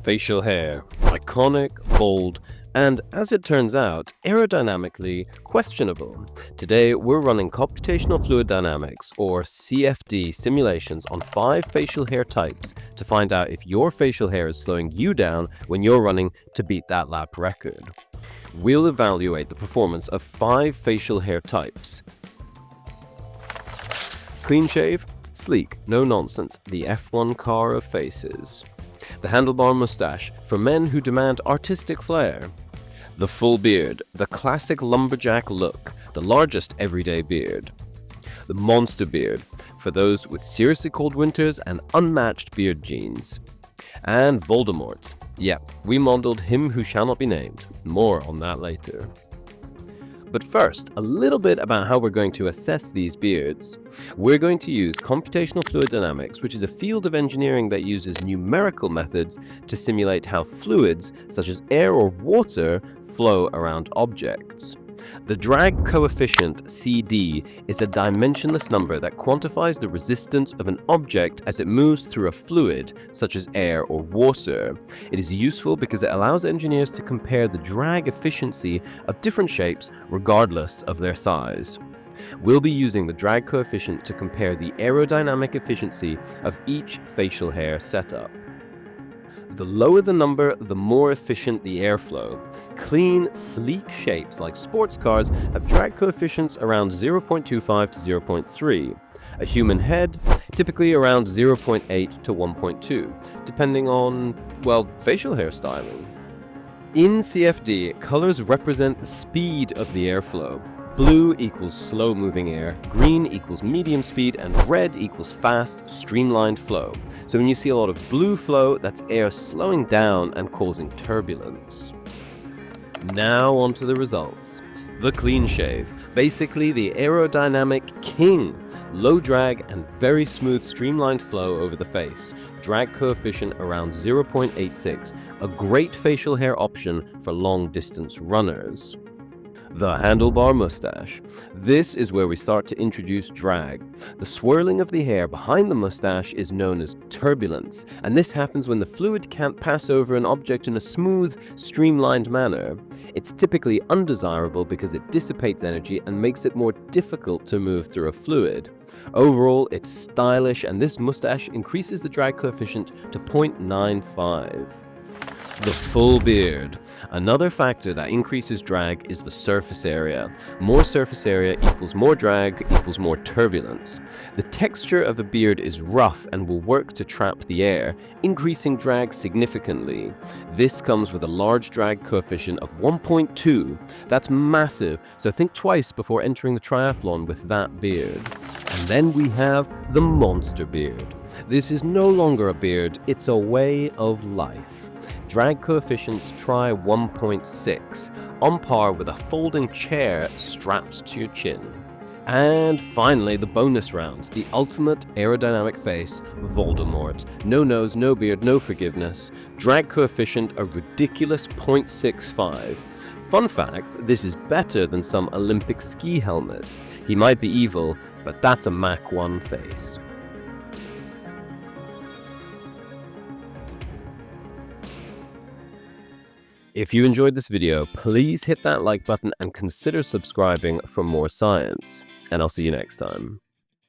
facial hair. Iconic, bold, and as it turns out, aerodynamically questionable. Today, we're running computational fluid dynamics, or CFD, simulations on 5 facial hair types to find out if your facial hair is slowing you down when you're running to beat that lap record. We'll evaluate the performance of 5 facial hair types. Clean shave, sleek, no nonsense, the F1 car of faces. The handlebar mustache, for men who demand artistic flair. The full beard, the classic lumberjack look, the largest everyday beard. The monster beard, for those with seriously cold winters and unmatched beard genes. And Voldemort. Yeah, we modeled him who shall not be named. More on that later. But first, a little bit about how we're going to assess these beards. We're going to use computational fluid dynamics, which is a field of engineering that uses numerical methods to simulate how fluids, such as air or water, flow around objects. The drag coefficient, CD, is a dimensionless number that quantifies the resistance of an object as it moves through a fluid, such as air or water. It is useful because it allows engineers to compare the drag efficiency of different shapes regardless of their size. We'll be using the drag coefficient to compare the aerodynamic efficiency of each facial hair setup. The lower the number, the more efficient the airflow. Clean, sleek shapes like sports cars have drag coefficients around 0.25 to 0.3. A human head, typically around 0.8 to 1.2, depending on, well, facial hair styling. In CFD, colors represent the speed of the airflow. Blue equals slow-moving air, green equals medium speed, and red equals fast, streamlined flow. So when you see a lot of blue flow, that's air slowing down and causing turbulence. Now on to the results. The clean shave, basically the aerodynamic king. Low drag and very smooth streamlined flow over the face. Drag coefficient around 0.86, a great facial hair option for long-distance runners. The handlebar mustache. This is where we start to introduce drag. The swirling of the hair behind the mustache is known as turbulence, and this happens when the fluid can't pass over an object in a smooth, streamlined manner. It's typically undesirable because it dissipates energy and makes it more difficult to move through a fluid. Overall, it's stylish, and this mustache increases the drag coefficient to 0.95. The full beard. Another factor that increases drag is the surface area. More surface area equals more drag equals more turbulence. The texture of the beard is rough and will work to trap the air, increasing drag significantly. This comes with a large drag coefficient of 1.2. That's massive, so think twice before entering the triathlon with that beard. And then we have the monster beard. This is no longer a beard, it's a way of life. Drag coefficients try 1.6, on par with a folding chair strapped to your chin. And finally, the bonus round, the ultimate aerodynamic face, Voldemort. No nose, no beard, no forgiveness. Drag coefficient a ridiculous 0.65. Fun fact, this is better than some Olympic ski helmets. He might be evil, but that's a Mach 1 face. If you enjoyed this video, please hit that like button and consider subscribing for more science. And I'll see you next time.